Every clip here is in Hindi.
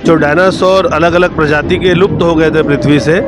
जो डायनासोर अलग अलग प्रजाति के लुप्त हो गए थे पृथ्वी से।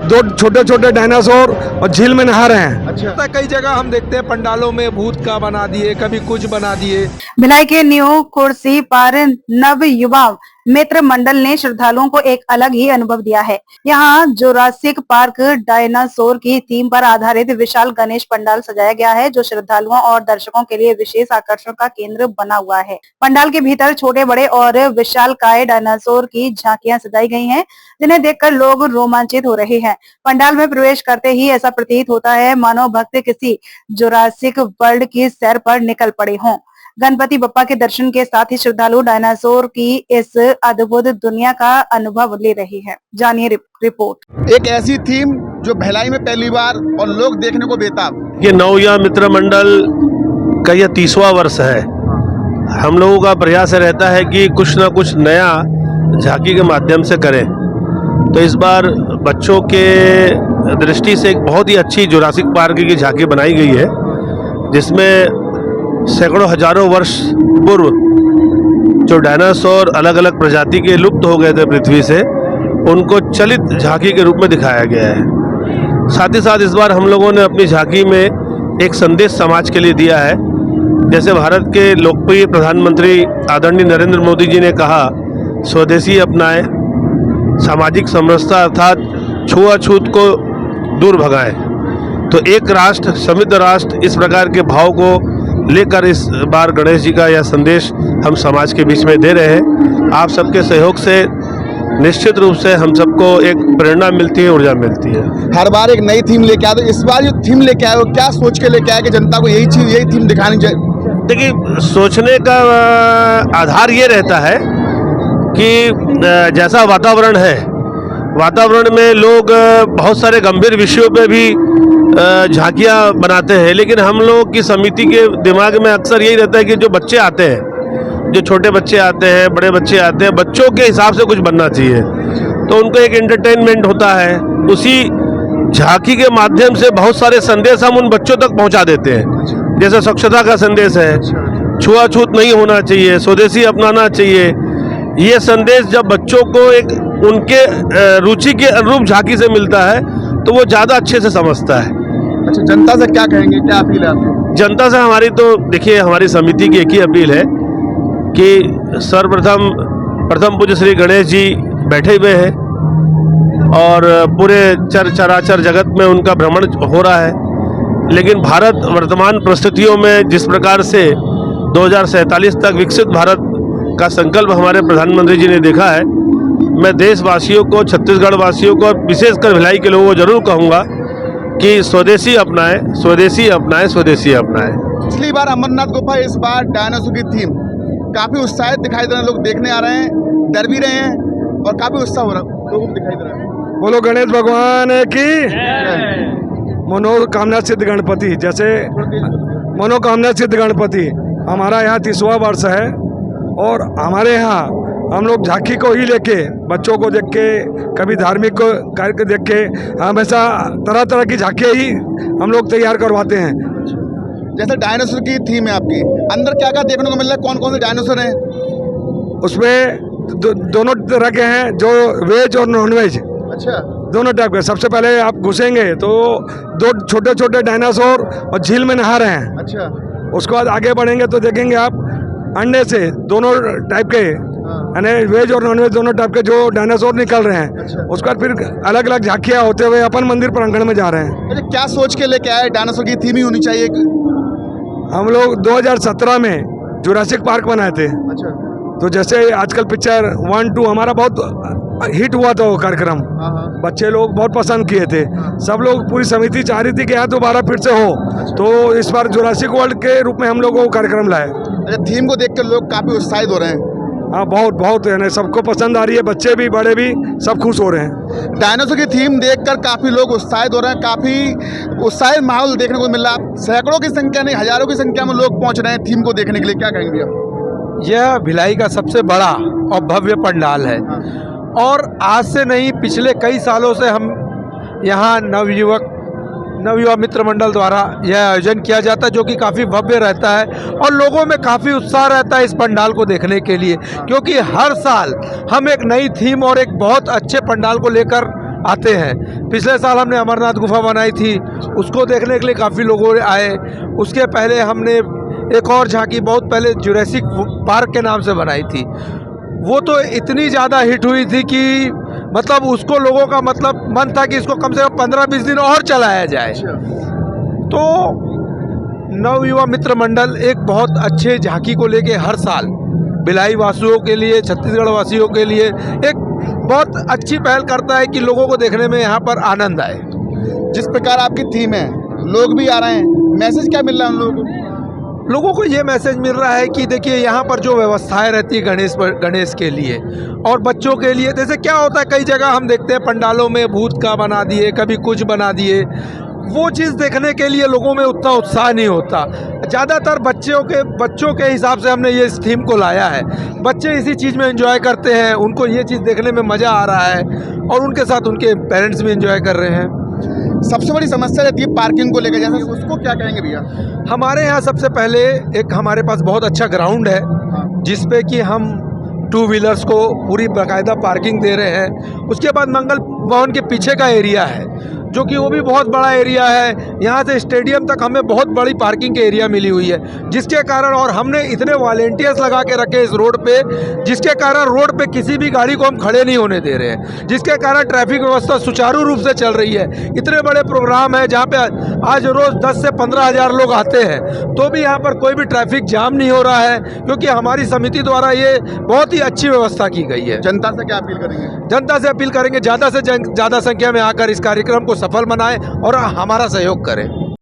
दो छोटे छोटे डायनासोर और झील में नहा रहे हैं। अच्छा, कई जगह हम देखते हैं पंडालों में भूत का बना दिए, कभी कुछ बना दिए। भिलाई के न्यू कुर्सी पर नव युवा मित्र मंडल ने श्रद्धालुओं को एक अलग ही अनुभव दिया है। यहाँ जुरासिक पार्क डायनासोर की थीम पर आधारित विशाल गणेश पंडाल सजाया गया है, जो श्रद्धालुओं और दर्शकों के लिए विशेष आकर्षण का केंद्र बना हुआ है। पंडाल के भीतर छोटे बड़े और विशालकाय डायनासोर की झांकियां सजाई गई हैं, जिन्हें देखकर लोग रोमांचित हो रहे हैं। पंडाल में प्रवेश करते ही ऐसा प्रतीत होता है मानो भक्त किसी जुरासिक वर्ल्ड की सैर पर निकल पड़े हों। गणपति बप्पा के दर्शन के साथ ही श्रद्धालु डायनासोर की इस अद्भुत दुनिया का अनुभव ले रहे हैं। जानिए रिपोर्ट। एक ऐसी थीम जो भिलाई में पहली बार और लोग देखने को बेताब। ये नवयुवा मित्र मंडल का यह 30वां वर्ष है। हम लोगों का प्रयास रहता है कि कुछ ना कुछ नया झांकी के माध्यम से करें। तो इस बार बच्चों के दृष्टि से एक बहुत ही अच्छी जुरासिक पार्क की झांकी बनाई गई है, जिसमें सैकड़ों हजारों वर्ष पूर्व जो डायनासोर अलग अलग प्रजाति के लुप्त हो गए थे पृथ्वी से, उनको चलित झांकी के रूप में दिखाया गया है। साथ ही साथ इस बार हम लोगों ने अपनी झांकी में एक संदेश समाज के लिए दिया है। जैसे भारत के लोकप्रिय प्रधानमंत्री आदरणीय नरेंद्र मोदी जी ने कहा, स्वदेशी अपनाएं, सामाजिक समरसता अर्थात छुआछूत को दूर भगाएं। तो एक राष्ट्र समृद्ध राष्ट्र, इस प्रकार के भाव को लेकर इस बार गणेश जी का यह संदेश हम समाज के बीच में दे रहे हैं। आप सबके सहयोग से निश्चित रूप से हम सबको एक प्रेरणा मिलती है, ऊर्जा मिलती है। हर बार एक नई थीम लेके आते, इस बार जो थीम लेके आए हो क्या सोच के लेके आए कि जनता को यही चीज यही थीम दिखानी चाहिए? देखिए, सोचने का आधार ये रहता है कि जैसा वातावरण है, वातावरण में लोग बहुत सारे गंभीर विषयों पे भी झांकियाँ बनाते हैं, लेकिन हम लोग की समिति के दिमाग में अक्सर यही रहता है कि जो बच्चे आते हैं, जो छोटे बच्चे आते हैं, बड़े बच्चे आते हैं, बच्चों के हिसाब से कुछ बनना चाहिए। तो उनको एक एंटरटेनमेंट होता है। उसी झांकी के माध्यम से बहुत सारे संदेश हम उन बच्चों तक पहुंचा देते हैं। जैसे स्वच्छता का संदेश है, छुआछूत नहीं होना चाहिए, स्वदेशी अपनाना चाहिए। ये संदेश जब बच्चों को एक उनके रुचि के अनुरूप झांकी से मिलता है तो वो ज़्यादा अच्छे से समझता है। अच्छा, जनता से क्या कहेंगे, क्या अपील है आपकी? जनता से हमारी तो देखिए, हमारी समिति की एक ही अपील है कि प्रथम पूज्य श्री गणेश जी बैठे हुए हैं और पूरे चराचर जगत में उनका भ्रमण हो रहा है। लेकिन भारत वर्तमान परिस्थितियों में जिस प्रकार से 2047 तक विकसित भारत का संकल्प हमारे प्रधानमंत्री जी ने देखा है, मैं देशवासियों को, छत्तीसगढ़ वासियों को, विशेषकर भिलाई के लोगों को जरूर कहूँगा कि स्वदेशी अपनाएं, स्वदेशी अपनाएं, स्वदेशी अपनाएं। पिछली बार अमरनाथ गुफा, इस बार डायनासोर की थीम काफी उत्साहित दिखाई दे रहे हैं। लोग देखने आ रहे हैं, डर भी रहे हैं और काफी उत्साह हो रहा है, लोगों को दिखाई दे रहा है। बोलो गणेश भगवान की मनोकामना सिद्ध गणपति। जैसे मनोकामना सिद्ध गणपति हमारा यहाँ 30वां वर्ष है और हमारे यहाँ हम लोग झांकी को ही लेके, बच्चों को देख के, कभी धार्मिक को कार्य को देख के, हमेशा तरह तरह की झांकियाँ ही हम लोग तैयार करवाते हैं। जैसे डायनासोर की थीम है आपकी, अंदर क्या क्या देखने को मिल रहा है, कौन कौन से डायनासोर हैं? उसमें दोनों तरह के हैं, जो वेज और नॉन वेज। अच्छा, दोनों टाइप के। सबसे पहले आप घुसेंगे तो दो छोटे छोटे डायनासोर और झील में नहा रहे हैं। अच्छा, उसके बाद आगे बढ़ेंगे तो देखेंगे आप अंडे से दोनों टाइप के, यानी वेज और नॉन वेज दोनों टाइप के जो डायनासोर निकल रहे हैं। अच्छा। उसके बाद फिर अलग अलग झांकियाँ होते हुए अपन मंदिर प्रांगण में जा रहे हैं। अच्छा, क्या सोच के लेके आए? डायनासोर की थीम ही होनी चाहिए। हम लोग 2017 में जुरासिक पार्क बनाए थे। अच्छा, तो जैसे आजकल पिक्चर 1, 2 हमारा बहुत हिट हुआ था वो कार्यक्रम, बच्चे लोग बहुत पसंद किए थे। सब लोग, पूरी समिति चाह रही थी कि यहाँ दोबारा फिर से हो। तो इस बार जुरासिक वर्ल्ड के रूप में हम लोग वो कार्यक्रम लाए। अच्छा, थीम को देख कर लोग काफी उत्साहित हो रहे हैं। हाँ, बहुत बहुत, यानी सबको पसंद आ रही है, बच्चे भी बड़े भी सब खुश हो रहे हैं। डायनासोर की थीम देखकर काफी लोग उत्साहित हो रहे हैं, काफी उत्साहित माहौल देखने को मिल रहा है। सैकड़ों की संख्या नहीं, हजारों की संख्या में लोग पहुंच रहे हैं थीम को देखने के लिए, क्या कहेंगे आप? यह भिलाई का सबसे बड़ा और भव्य पंडाल है और आज से नहीं, पिछले कई सालों से हम यहाँ नवयुवक नवयुवा मित्र मंडल द्वारा यह आयोजन किया जाता है, जो कि काफ़ी भव्य रहता है और लोगों में काफ़ी उत्साह रहता है इस पंडाल को देखने के लिए, क्योंकि हर साल हम एक नई थीम और एक बहुत अच्छे पंडाल को लेकर आते हैं। पिछले साल हमने अमरनाथ गुफा बनाई थी, उसको देखने के लिए काफ़ी लोगों आए। उसके पहले हमने एक और झांकी बहुत पहले जुरासिक पार्क के नाम से बनाई थी, वो तो इतनी ज़्यादा हिट हुई थी कि मतलब उसको लोगों का मतलब मन था कि इसको कम से कम 15-20 दिन और चलाया जाए। तो नवयुवा मित्र मंडल एक बहुत अच्छे झांकी को लेके हर साल भिलाई वासियों के लिए, छत्तीसगढ़ वासियों के लिए एक बहुत अच्छी पहल करता है कि लोगों को देखने में यहाँ पर आनंद आए। जिस प्रकार आपकी थीम है, लोग भी आ रहे हैं, मैसेज क्या मिल रहा है उन लोगों को? लोगों को ये मैसेज मिल रहा है कि देखिए यहाँ पर जो व्यवस्थाएं रहती है गणेश के लिए और बच्चों के लिए, जैसे क्या होता है कई जगह हम देखते हैं पंडालों में भूत का बना दिए, कभी कुछ बना दिए, वो चीज़ देखने के लिए लोगों में उतना उत्साह नहीं होता। ज़्यादातर बच्चों के हिसाब से हमने ये इस थीम को लाया है। बच्चे इसी चीज़ में एंजॉय करते हैं, उनको ये चीज़ देखने में मज़ा आ रहा है और उनके साथ उनके पेरेंट्स भी एंजॉय कर रहे हैं। सबसे बड़ी समस्या रहती है पार्किंग को लेकर, जैसे उसको क्या कहेंगे भैया? हमारे यहाँ सबसे पहले एक हमारे पास बहुत अच्छा ग्राउंड है जिस पे कि हम 2 व्हीलर्स को पूरी बाकायदा पार्किंग दे रहे हैं। उसके बाद मंगल भवन के पीछे का एरिया है जो कि वो भी बहुत बड़ा एरिया है। यहाँ से स्टेडियम तक हमें बहुत बड़ी पार्किंग के एरिया मिली हुई है, जिसके कारण और हमने इतने वॉलेंटियर्स लगा के रखे इस रोड पे, जिसके कारण रोड पे किसी भी गाड़ी को हम खड़े नहीं होने दे रहे हैं, जिसके कारण ट्रैफिक व्यवस्था सुचारू रूप से चल रही है। इतने बड़े प्रोग्राम है जहाँ पे आज रोज़ 10 से 15 हज़ार लोग आते हैं, तो भी यहाँ पर कोई भी ट्रैफिक जाम नहीं हो रहा है, क्योंकि हमारी समिति द्वारा ये बहुत ही अच्छी व्यवस्था की गई है। जनता से क्या अपील करेंगे? जनता से अपील करेंगे ज़्यादा से ज़्यादा संख्या में आकर इस कार्यक्रम को सफल बनाएं और हमारा सहयोग करें।